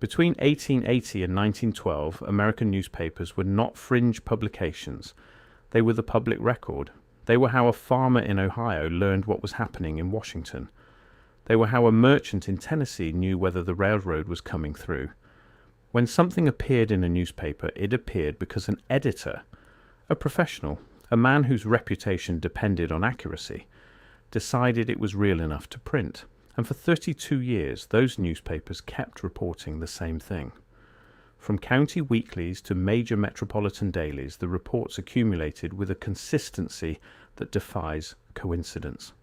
Between 1880 and 1912, American newspapers were not fringe publications. They were the public record. They were how a farmer in Ohio learned what was happening in Washington. They were how a merchant in Tennessee knew whether the railroad was coming through. When something appeared in a newspaper, it appeared because an editor, a professional, a man whose reputation depended on accuracy, decided it was real enough to print. And for 32 years, those newspapers kept reporting the same thing. From county weeklies to major metropolitan dailies, the reports accumulated with a consistency that defies coincidence.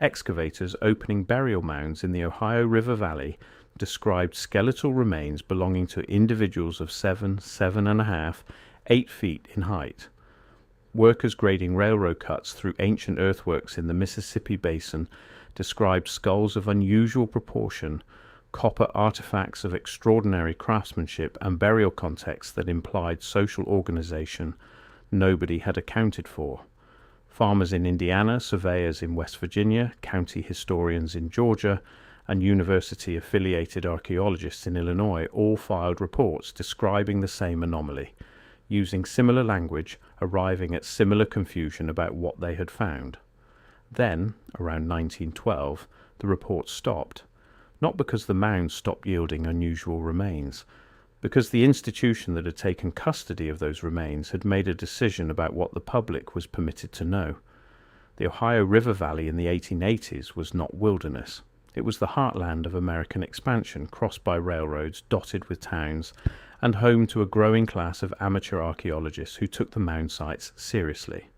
Excavators opening burial mounds in the Ohio River Valley described skeletal remains belonging to individuals of 7, 7.5, 8 feet in height. Workers grading railroad cuts through ancient earthworks in the Mississippi Basin described skulls of unusual proportion, copper artifacts of extraordinary craftsmanship, and burial contexts that implied social organization nobody had accounted for. Farmers in Indiana, surveyors in West Virginia, county historians in Georgia, and university-affiliated archaeologists in Illinois all filed reports describing the same anomaly, using similar language, arriving at similar confusion about what they had found. Then, around 1912, the reports stopped, not because the mounds stopped yielding unusual remains, because the institution that had taken custody of those remains had made a decision about what the public was permitted to know. The Ohio River Valley in the 1880s was not wilderness. It was the heartland of American expansion, crossed by railroads, dotted with towns, and home to a growing class of amateur archaeologists who took the mound sites seriously.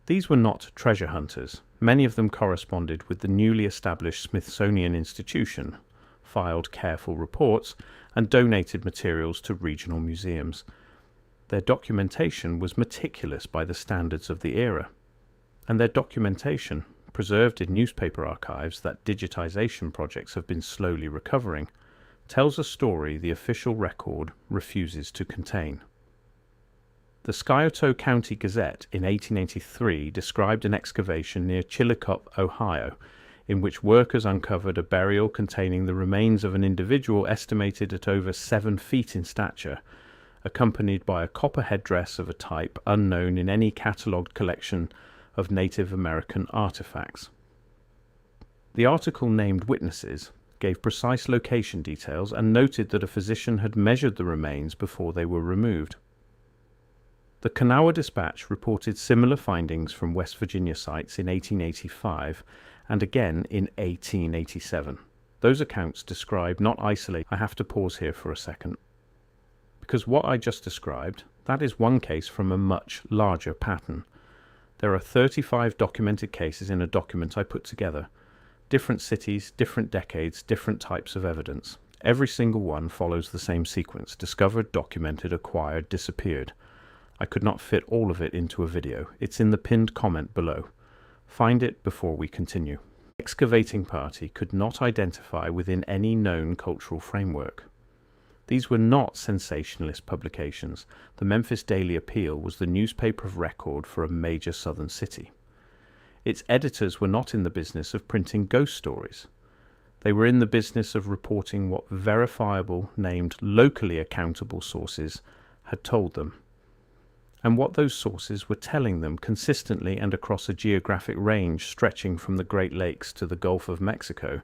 These were not treasure hunters. Many of them corresponded with the newly established Smithsonian Institution, filed careful reports, and donated materials to regional museums. Their documentation was meticulous by the standards of the era. And their documentation, preserved in newspaper archives that digitization projects have been slowly recovering, tells a story the official record refuses to contain. The Scioto County Gazette in 1883 described an excavation near Chillicothe, Ohio, in which workers uncovered a burial containing the remains of an individual estimated at over 7 feet in stature, accompanied by a copper headdress of a type unknown in any catalogued collection of Native American artifacts. The article named witnesses, gave precise location details, and noted that a physician had measured the remains before they were removed. The Kanawha Dispatch reported similar findings from West Virginia sites in 1885 and again in 1887. Those accounts describe not isolate. I have to pause here for a second, because what I just described, that is one case from a much larger pattern. There are 35 documented cases in a document I put together. Different cities, different decades, different types of evidence. Every single one follows the same sequence: discovered, documented, acquired, disappeared. I could not fit all of it into a video. It's in the pinned comment below. Find it before we continue. The excavating party could not identify within any known cultural framework. These were not sensationalist publications. The Memphis Daily Appeal was the newspaper of record for a major southern city. Its editors were not in the business of printing ghost stories. They were in the business of reporting what verifiable, named locally accountable sources had told them. And what those sources were telling them consistently and across a geographic range stretching from the Great Lakes to the Gulf of Mexico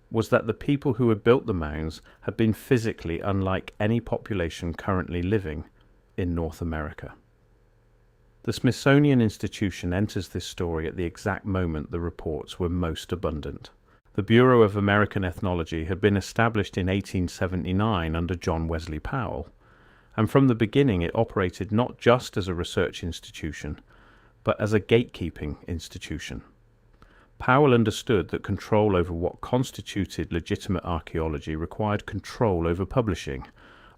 was that the people who had built the mounds had been physically unlike any population currently living in North America. The Smithsonian Institution enters this story at the exact moment the reports were most abundant. The Bureau of American Ethnology had been established in 1879 under John Wesley Powell, and from the beginning it operated not just as a research institution, but as a gatekeeping institution. Powell understood that control over what constituted legitimate archaeology required control over publishing,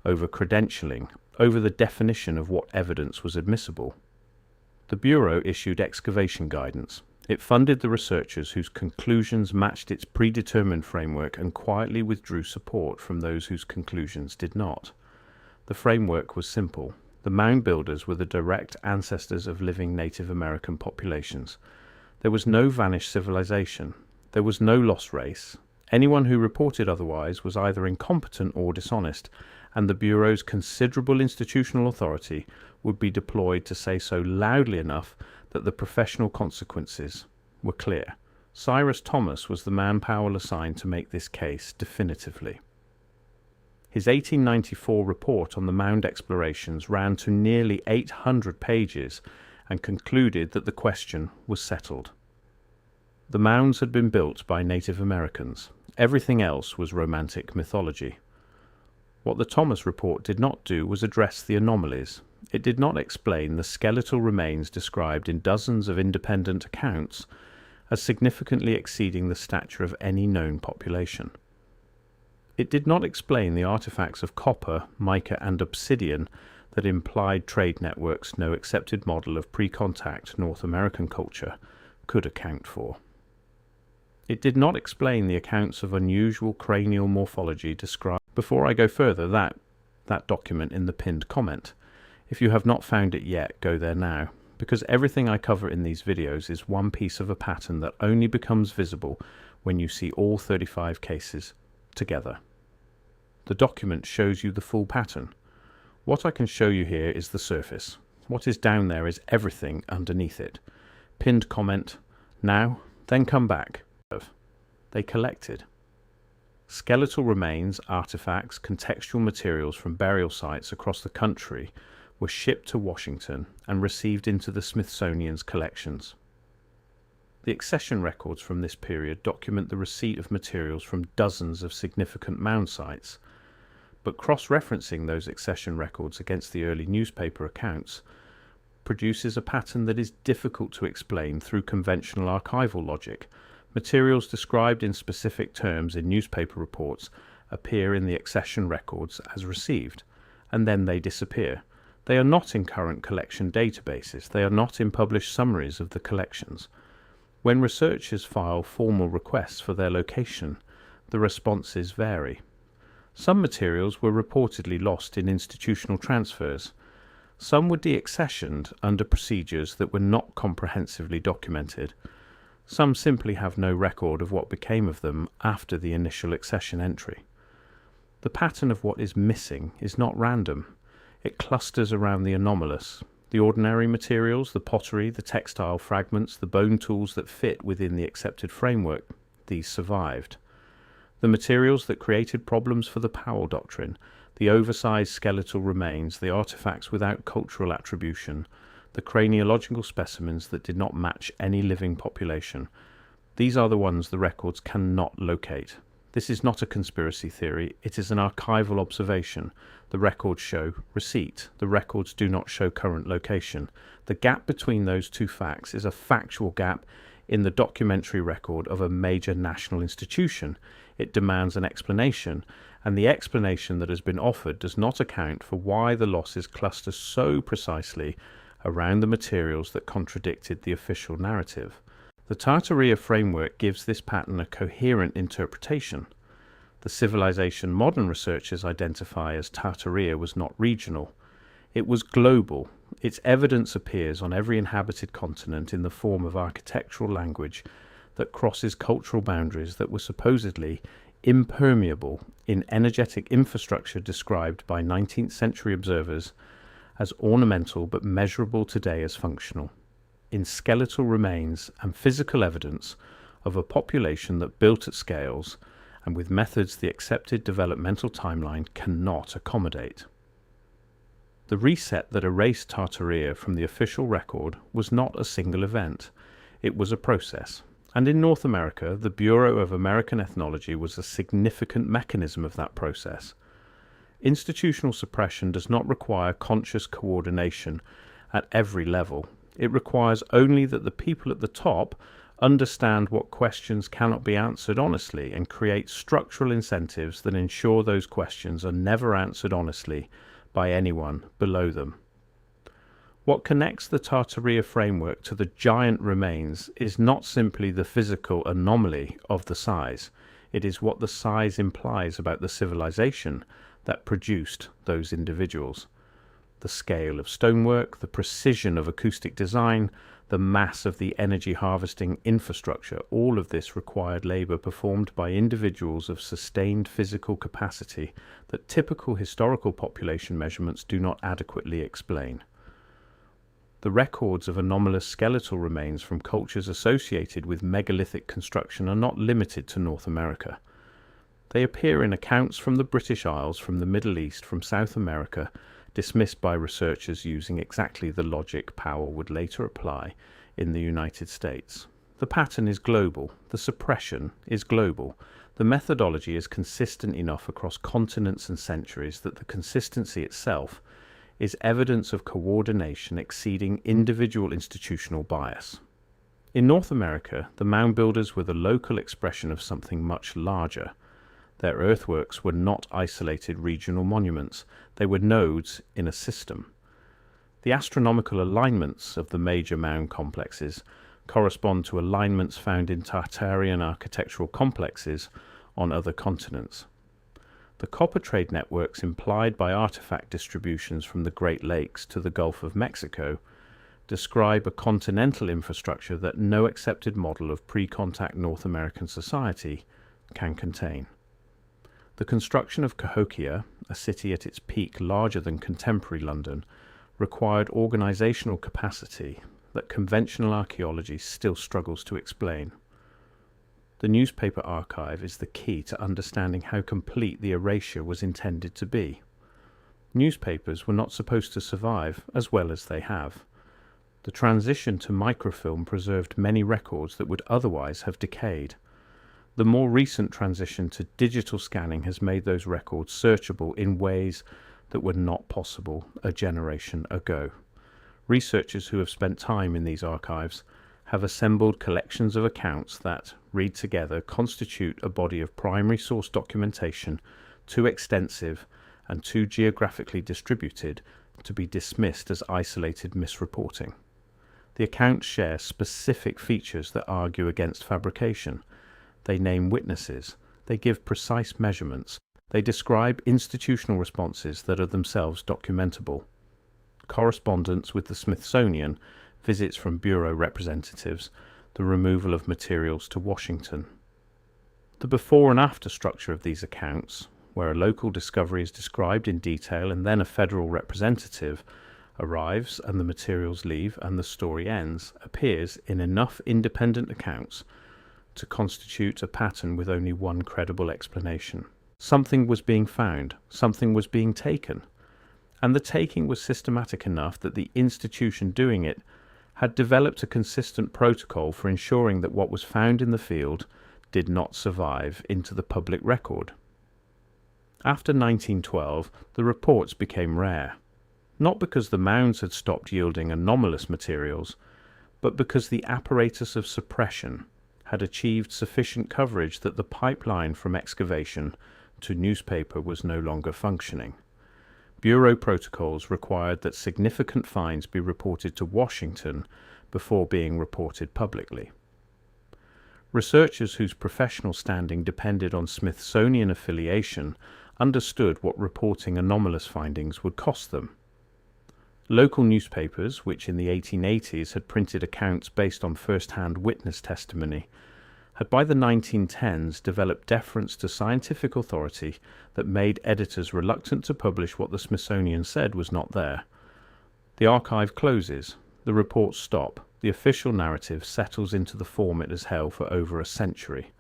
over credentialing, over the definition of what evidence was admissible. The Bureau issued excavation guidance. It funded the researchers whose conclusions matched its predetermined framework and quietly withdrew support from those whose conclusions did not. The framework was simple. The mound builders were the direct ancestors of living Native American populations. There was no vanished civilization. There was no lost race. Anyone who reported otherwise was either incompetent or dishonest, and the Bureau's considerable institutional authority would be deployed to say so loudly enough that the professional consequences were clear. Cyrus Thomas was the man Powell assigned to make this case definitively. His 1894 report on the mound explorations ran to nearly 800 pages and concluded that the question was settled. The mounds had been built by Native Americans. Everything else was romantic mythology. What the Thomas report did not do was address the anomalies. It did not explain the skeletal remains described in dozens of independent accounts as significantly exceeding the stature of any known population. It did not explain the artifacts of copper, mica, and obsidian that implied trade networks no accepted model of pre-contact North American culture could account for. It did not explain the accounts of unusual cranial morphology described. Before I go further, that document in the pinned comment. If you have not found it yet, go there now, because everything I cover in these videos is one piece of a pattern that only becomes visible when you see all 35 cases together. The document shows you the full pattern. What I can show you here is the surface. What is down there is everything underneath it. Pinned comment, now, then come back. They collected skeletal remains, artifacts, contextual materials from burial sites across the country were shipped to Washington and received into the Smithsonian's collections. The accession records from this period document the receipt of materials from dozens of significant mound sites, but cross-referencing those accession records against the early newspaper accounts produces a pattern that is difficult to explain through conventional archival logic. Materials described in specific terms in newspaper reports appear in the accession records as received, and then they disappear. They are not in current collection databases. They are not in published summaries of the collections. When researchers file formal requests for their location, the responses vary. Some materials were reportedly lost in institutional transfers. Some were deaccessioned under procedures that were not comprehensively documented. Some simply have no record of what became of them after the initial accession entry. The pattern of what is missing is not random. It clusters around the anomalous. The ordinary materials, the pottery, the textile fragments, the bone tools that fit within the accepted framework, these survived. The materials that created problems for the Powell doctrine, the oversized skeletal remains, the artifacts without cultural attribution, the craniological specimens that did not match any living population. These are the ones the records cannot locate. This is not a conspiracy theory, it is an archival observation. The records show receipt. The records do not show current location. The gap between those two facts is a factual gap in the documentary record of a major national institution. It demands an explanation, and the explanation that has been offered does not account for why the losses cluster so precisely around the materials that contradicted the official narrative. The Tartaria framework gives this pattern a coherent interpretation. The civilization modern researchers identify as Tartaria was not regional. It was global. Its evidence appears on every inhabited continent in the form of architectural language that crosses cultural boundaries that were supposedly impermeable in energetic infrastructure described by 19th century observers as ornamental but measurable today as functional, in skeletal remains and physical evidence of a population that built at scales and with methods the accepted developmental timeline cannot accommodate. The reset that erased Tartaria from the official record was not a single event, it was a process. And in North America, the Bureau of American Ethnology was a significant mechanism of that process. Institutional suppression does not require conscious coordination at every level. It requires only that the people at the top understand what questions cannot be answered honestly and create structural incentives that ensure those questions are never answered honestly by anyone below them. What connects the Tartaria framework to the giant remains is not simply the physical anomaly of the size. It is what the size implies about the civilization that produced those individuals. The scale of stonework, the precision of acoustic design, the mass of the energy harvesting infrastructure, all of this required labour performed by individuals of sustained physical capacity that typical historical population measurements do not adequately explain. The records of anomalous skeletal remains from cultures associated with megalithic construction are not limited to North America. They appear in accounts from the British Isles, from the Middle East, from South America, dismissed by researchers using exactly the logic Powell would later apply in the United States. The pattern is global, the suppression is global, the methodology is consistent enough across continents and centuries that the consistency itself is evidence of coordination exceeding individual institutional bias. In North America, the mound builders were the local expression of something much larger. Their earthworks were not isolated regional monuments, they were nodes in a system. The astronomical alignments of the major mound complexes correspond to alignments found in Tartarian architectural complexes on other continents. The copper trade networks implied by artifact distributions from the Great Lakes to the Gulf of Mexico describe a continental infrastructure that no accepted model of pre-contact North American society can contain. The construction of Cahokia, a city at its peak larger than contemporary London, required organizational capacity that conventional archaeology still struggles to explain. The newspaper archive is the key to understanding how complete the erasure was intended to be. Newspapers were not supposed to survive as well as they have. The transition to microfilm preserved many records that would otherwise have decayed. The more recent transition to digital scanning has made those records searchable in ways that were not possible a generation ago. Researchers who have spent time in these archives have assembled collections of accounts that, read together, constitute a body of primary source documentation too extensive and too geographically distributed to be dismissed as isolated misreporting. The accounts share specific features that argue against fabrication. They name witnesses, they give precise measurements, they describe institutional responses that are themselves documentable. Correspondence with the Smithsonian, visits from bureau representatives, the removal of materials to Washington. The before and after structure of these accounts, where a local discovery is described in detail and then a federal representative arrives and the materials leave and the story ends, appears in enough independent accounts to constitute a pattern with only one credible explanation. Something was being found, something was being taken, and the taking was systematic enough that the institution doing it had developed a consistent protocol for ensuring that what was found in the field did not survive into the public record. After 1912, the reports became rare, not because the mounds had stopped yielding anomalous materials, but because the apparatus of suppression had achieved sufficient coverage that the pipeline from excavation to newspaper was no longer functioning. Bureau protocols required that significant finds be reported to Washington before being reported publicly. Researchers whose professional standing depended on Smithsonian affiliation understood what reporting anomalous findings would cost them. Local newspapers, which in the 1880s had printed accounts based on first-hand witness testimony, had by the 1910s developed deference to scientific authority that made editors reluctant to publish what the Smithsonian said was not there. The archive closes, the reports stop, the official narrative settles into the form it has held for over a century,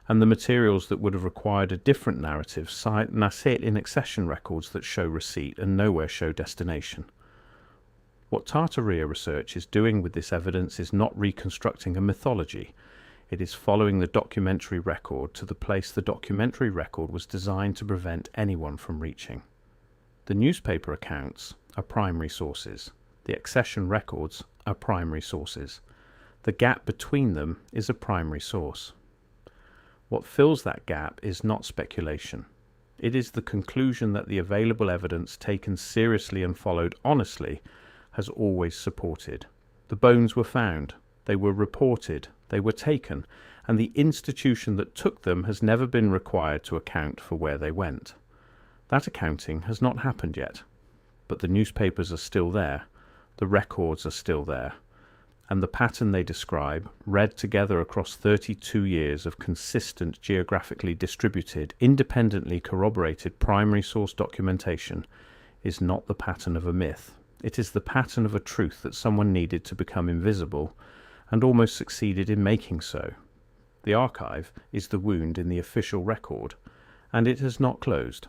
and the materials that would have required a different narrative now sit in accession records that show receipt and nowhere show destination. What Tartaria research is doing with this evidence is not reconstructing a mythology. It is following the documentary record to the place the documentary record was designed to prevent anyone from reaching. The newspaper accounts are primary sources. The accession records are primary sources. The gap between them is a primary source. What fills that gap is not speculation. It is the conclusion that the available evidence taken seriously and followed honestly has always supported. The bones were found, they were reported, they were taken, and the institution that took them has never been required to account for where they went. That accounting has not happened yet, but the newspapers are still there, the records are still there, and the pattern they describe, read together across 32 years of consistent, geographically distributed, independently corroborated primary source documentation, is not the pattern of a myth. It is the pattern of a truth that someone needed to become invisible, and almost succeeded in making so. The archive is the wound in the official record, and it has not closed.